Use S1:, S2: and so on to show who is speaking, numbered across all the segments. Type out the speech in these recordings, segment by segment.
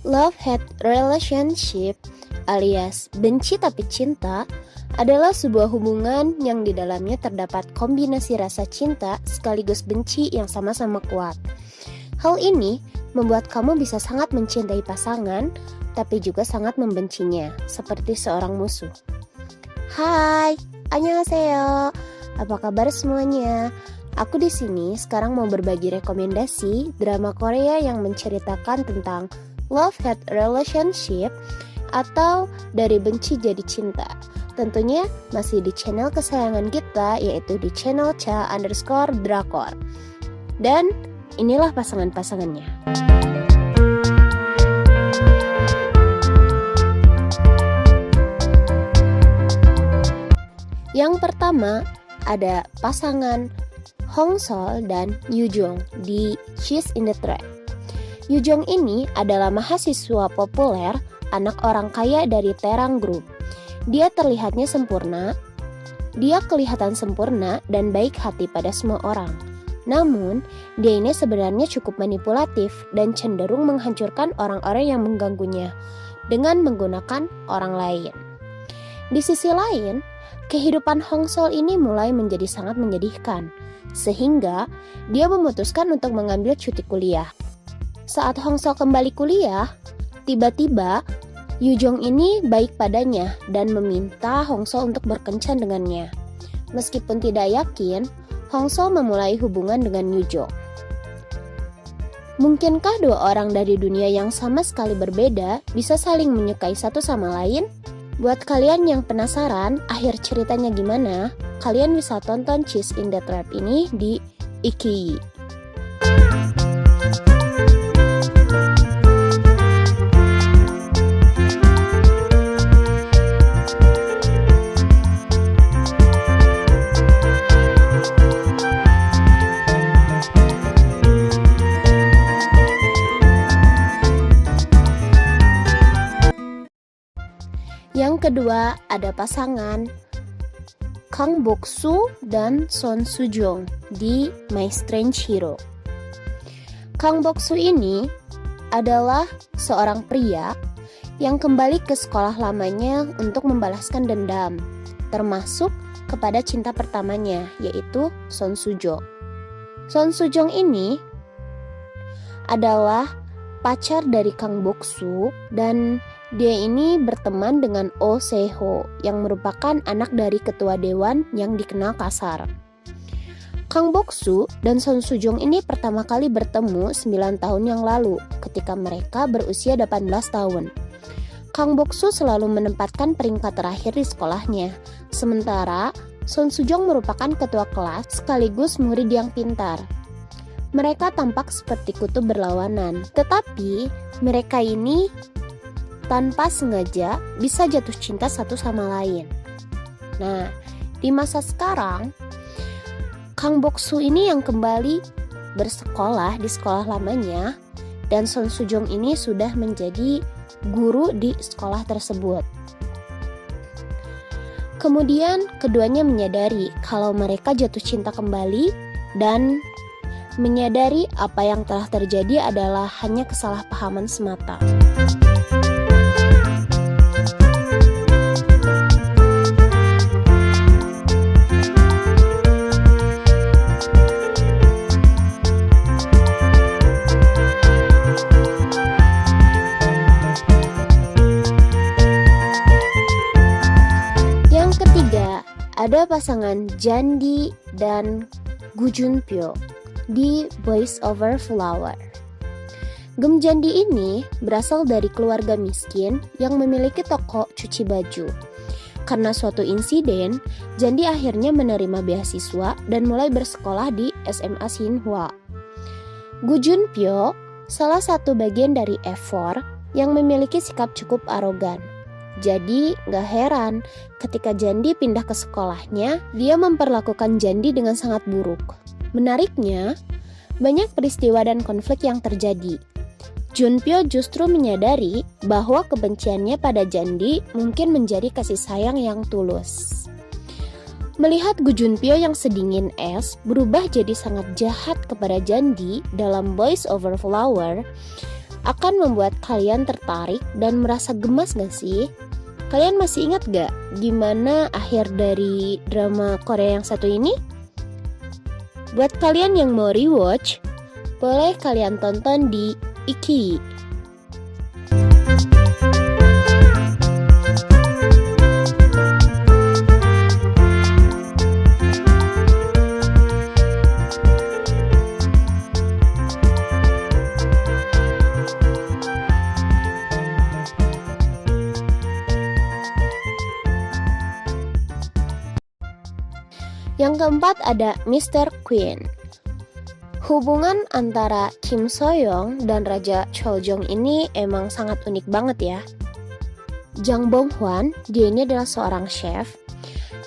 S1: Love-hate relationship alias benci tapi cinta adalah sebuah hubungan yang di dalamnya terdapat kombinasi rasa cinta sekaligus benci yang sama-sama kuat. Hal ini membuat kamu bisa sangat mencintai pasangan tapi juga sangat membencinya seperti seorang musuh. Hai, annyeonghaseyo. Apa kabar semuanya? Aku di sini sekarang mau berbagi rekomendasi drama Korea yang menceritakan tentang love-hate relationship atau dari benci jadi cinta. Tentunya masih di channel kesayangan kita, yaitu di channel Cha_Drakor. Dan inilah pasangan-pasangannya. Yang pertama ada pasangan Hong Sol dan Yoo Jong di She's in the Trap. Yoo Jong ini adalah mahasiswa populer, anak orang kaya dari Terang Group. Dia terlihatnya sempurna, dia kelihatan sempurna dan baik hati pada semua orang. Namun, dia ini sebenarnya cukup manipulatif dan cenderung menghancurkan orang-orang yang mengganggunya dengan menggunakan orang lain. Di sisi lain, kehidupan Hong Sol ini mulai menjadi sangat menyedihkan, sehingga dia memutuskan untuk mengambil cuti kuliah. Saat Hong Sol kembali kuliah, tiba-tiba Yoo Jong ini baik padanya dan meminta Hong Sol untuk berkencan dengannya. Meskipun tidak yakin, Hong Sol memulai hubungan dengan Yoo Jong. Mungkinkah dua orang dari dunia yang sama sekali berbeda bisa saling menyukai satu sama lain? Buat kalian yang penasaran akhir ceritanya gimana, kalian bisa tonton She's in the Trap ini di Iki. Yang kedua ada pasangan Kang Bok-soo dan Son Soo-jong di My Strange Hero. Kang Bok-soo ini adalah seorang pria yang kembali ke sekolah lamanya untuk membalaskan dendam, termasuk kepada cinta pertamanya, yaitu Son Soo-jong. Son Soo-jong ini adalah pacar dari Kang Bok-soo dan dia ini berteman dengan Oh Se-ho yang merupakan anak dari ketua dewan yang dikenal kasar. Kang Bok-soo dan Son Soo-jong ini pertama kali bertemu 9 tahun yang lalu ketika mereka berusia 18 tahun. Kang Bok-soo selalu menempatkan peringkat terakhir di sekolahnya, sementara Son Soo-jong merupakan ketua kelas sekaligus murid yang pintar. Mereka tampak seperti kutub berlawanan, tetapi mereka ini tanpa sengaja bisa jatuh cinta satu sama lain. Nah, di masa sekarang, Kang Bok-soo ini yang kembali bersekolah di sekolah lamanya, dan Son Soo-jong ini sudah menjadi guru di sekolah tersebut. Kemudian, keduanya menyadari kalau mereka jatuh cinta kembali dan menyadari apa yang telah terjadi adalah hanya kesalahpahaman semata. Ada pasangan Jandi dan Gu Junpyo di Boys Over Flower. Gem Jandi ini berasal dari keluarga miskin yang memiliki toko cuci baju. Karena suatu insiden, Jandi akhirnya menerima beasiswa dan mulai bersekolah di SMA Shinhwa. Gu Junpyo salah satu bagian dari F4 yang memiliki sikap cukup arogan. Jadi gak heran ketika Jandi pindah ke sekolahnya, dia memperlakukan Jandi dengan sangat buruk. Menariknya, banyak peristiwa dan konflik yang terjadi. Junpyo justru menyadari bahwa kebenciannya pada Jandi mungkin menjadi kasih sayang yang tulus. Melihat Gu Junpyo yang sedingin es berubah jadi sangat jahat kepada Jandi dalam Boys Over Flower, akan membuat kalian tertarik dan merasa gemas gak sih? Kalian masih ingat gak gimana akhir dari drama Korea yang satu ini? Buat kalian yang mau rewatch, boleh kalian tonton di Iki. Yang keempat ada Mr. Queen. Hubungan antara Kim So-young dan Raja Cheoljong ini emang sangat unik banget ya. Jang Bong-hwan, dia ini adalah seorang chef.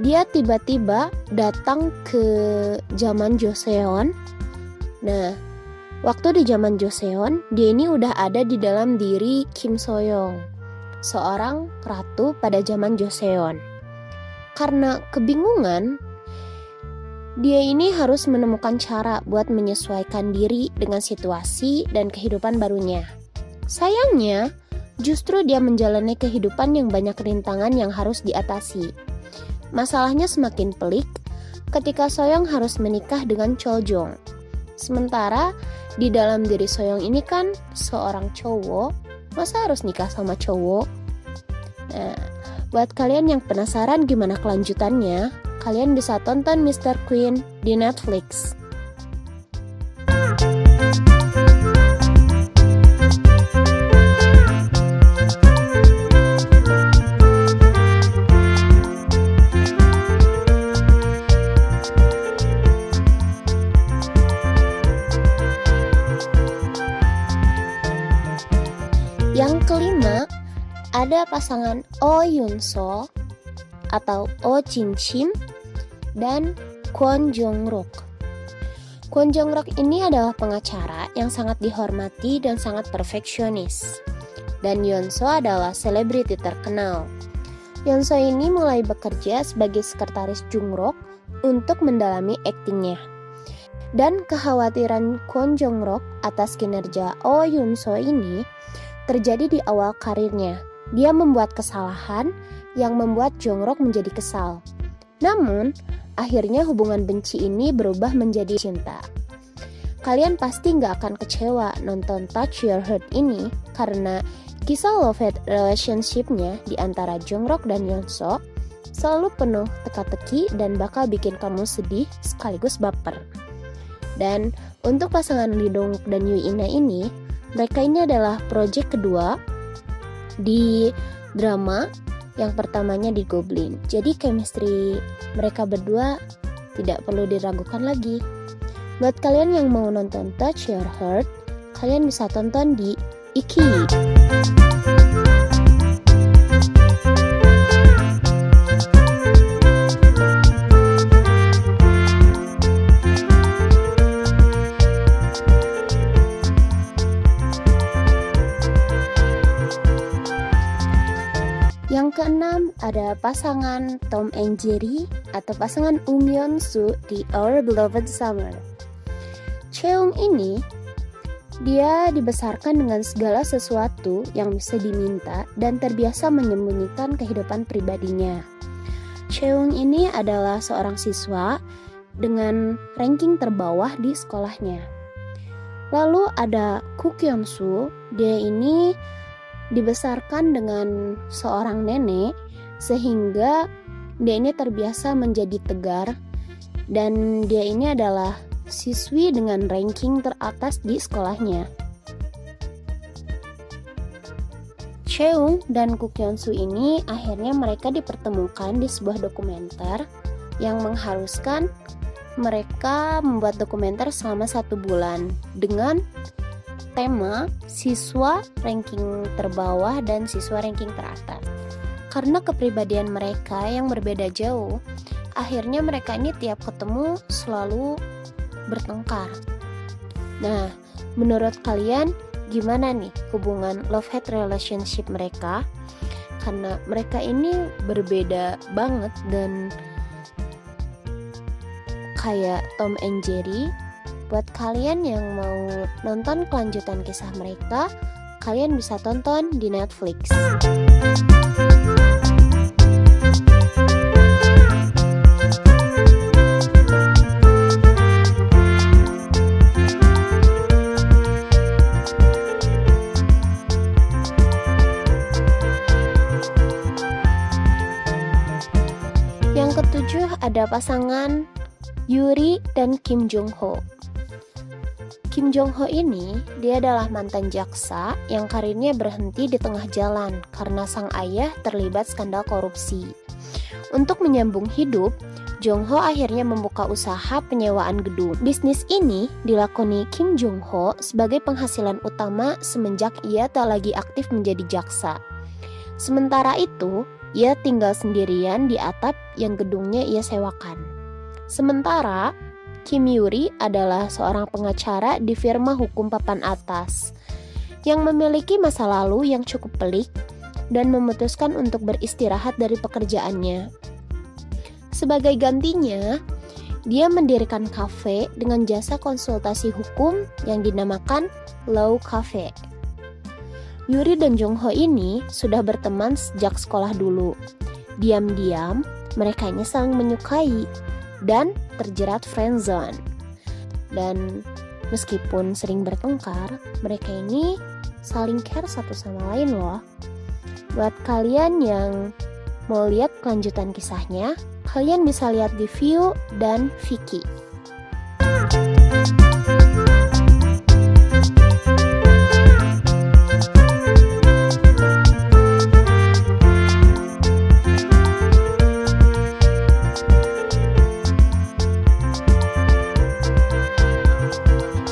S1: Dia tiba-tiba datang ke zaman Joseon. Nah, waktu di zaman Joseon, dia ini udah ada di dalam diri Kim So-young, seorang ratu pada zaman Joseon. Karena kebingungan, dia ini harus menemukan cara buat menyesuaikan diri dengan situasi dan kehidupan barunya. Sayangnya, justru dia menjalani kehidupan yang banyak rintangan yang harus diatasi. Masalahnya semakin pelik ketika Soyoung harus menikah dengan Cheoljong. Sementara di dalam diri Soyoung ini kan seorang cowok, masa harus nikah sama cowok? Nah, buat kalian yang penasaran gimana kelanjutannya, kalian bisa tonton Mr. Queen di Netflix. Yang kelima, ada pasangan Oh Yoon So atau Oh Jin Chim dan Kwon Jong Ruk. Kwon Jong Ruk ini adalah pengacara yang sangat dihormati dan sangat perfeksionis. Dan Yoon So adalah selebriti terkenal. Yoon So ini mulai bekerja sebagai sekretaris Jung Ruk untuk mendalami aktingnya. Dan kekhawatiran Kwon Jong Ruk atas kinerja Oh Yoon So ini terjadi di awal karirnya. Dia membuat kesalahan yang membuat Jong Ruk menjadi kesal. Namun, akhirnya hubungan benci ini berubah menjadi cinta. Kalian pasti nggak akan kecewa nonton Touch Your Heart ini karena kisah love-hate relationship-nya di antara Jong Ruk dan Yoon So selalu penuh teka-teki dan bakal bikin kamu sedih sekaligus baper. Dan untuk pasangan Lee Dong Wook dan Yoo In Na ini, mereka ini adalah proyek kedua di drama. Yang pertamanya di Goblin. Jadi chemistry mereka berdua tidak perlu diragukan lagi. Buat kalian yang mau nonton Touch Your Heart, kalian bisa tonton di Iki. Yang keenam ada pasangan Tom and Jerry atau pasangan Myeon Soo di Our Beloved Summer. Cheung ini dia dibesarkan dengan segala sesuatu yang bisa diminta dan terbiasa menyembunyikan kehidupan pribadinya. Cheung ini adalah seorang siswa dengan ranking terbawah di sekolahnya. Lalu ada Kuk Yeon Soo, dia ini dibesarkan dengan seorang nenek sehingga dia ini terbiasa menjadi tegar dan dia ini adalah siswi dengan ranking teratas di sekolahnya. Cheung dan Kuk Yeon Soo ini akhirnya mereka dipertemukan di sebuah dokumenter yang mengharuskan mereka membuat dokumenter selama 1 bulan dengan tema siswa ranking terbawah dan siswa ranking teratas. Karena kepribadian mereka yang berbeda jauh, akhirnya mereka ini tiap ketemu selalu bertengkar. Nah, menurut kalian gimana nih hubungan love-hate relationship mereka? Karena mereka ini berbeda banget dan kayak Tom and Jerry. Buat kalian yang mau nonton kelanjutan kisah mereka, kalian bisa tonton di Netflix. Yang ketujuh ada pasangan Yuri dan Kim Jong Ho. Kim Jong Ho ini, dia adalah mantan jaksa yang karirnya berhenti di tengah jalan karena sang ayah terlibat skandal korupsi. Untuk menyambung hidup, Jong Ho akhirnya membuka usaha penyewaan gedung. Bisnis ini dilakoni Kim Jong Ho sebagai penghasilan utama semenjak ia tak lagi aktif menjadi jaksa. Sementara itu, ia tinggal sendirian di atap yang gedungnya ia sewakan. Sementara, Kim Yuri adalah seorang pengacara di firma hukum papan atas yang memiliki masa lalu yang cukup pelik dan memutuskan untuk beristirahat dari pekerjaannya. Sebagai gantinya, dia mendirikan kafe dengan jasa konsultasi hukum yang dinamakan Law Cafe. Yuri dan Jong Ho ini sudah berteman sejak sekolah dulu. Diam-diam, mereka ini saling menyukai dan terjerat friendzone. Dan meskipun sering bertengkar, mereka ini saling care satu sama lain loh. Buat kalian yang mau lihat kelanjutan kisahnya, kalian bisa lihat di View dan Viki.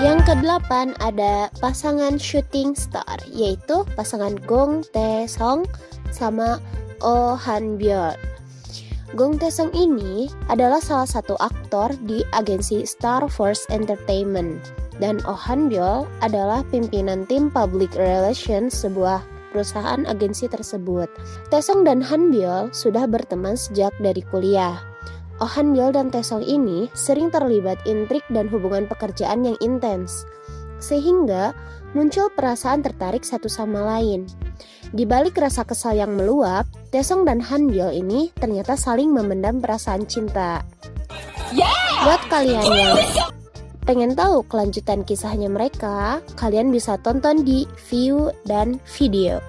S1: Yang ke-8 ada pasangan shooting star, yaitu pasangan Gong Tae-sung sama Oh Han-byul. Gong Tae-sung ini adalah salah satu aktor di agensi Star Force Entertainment, dan Oh Han-byul adalah pimpinan tim public relations sebuah perusahaan agensi tersebut. Tae-sung dan Han-byul sudah berteman sejak dari kuliah. Oh Han-byul dan Tae-sung ini sering terlibat intrik dan hubungan pekerjaan yang intens, sehingga muncul perasaan tertarik satu sama lain. Di balik rasa kesal yang meluap, Tae-sung dan Han-byul ini ternyata saling memendam perasaan cinta. Buat kalian yang pengen tahu kelanjutan kisahnya mereka, kalian bisa tonton di View dan Video.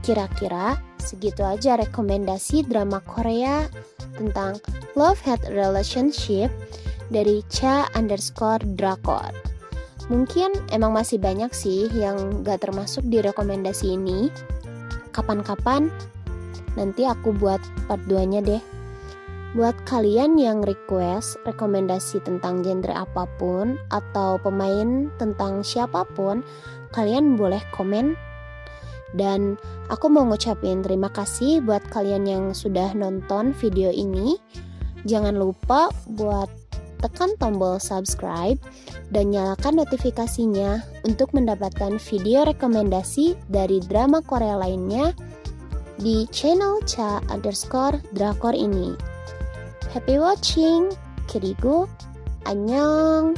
S1: Kira-kira segitu aja rekomendasi drama Korea tentang love-hate relationship dari Cha_Drakor. Mungkin emang masih banyak sih yang gak termasuk di rekomendasi ini. Kapan-kapan nanti aku buat part 2-nya deh. Buat kalian yang request rekomendasi tentang genre apapun atau pemain tentang siapapun, kalian boleh komen. Dan aku mau ngucapin terima kasih buat kalian yang sudah nonton video ini. Jangan lupa buat tekan tombol subscribe dan nyalakan notifikasinya untuk mendapatkan video rekomendasi dari drama Korea lainnya di channel Cha_Drakor ini. Happy watching, 그리고 안녕.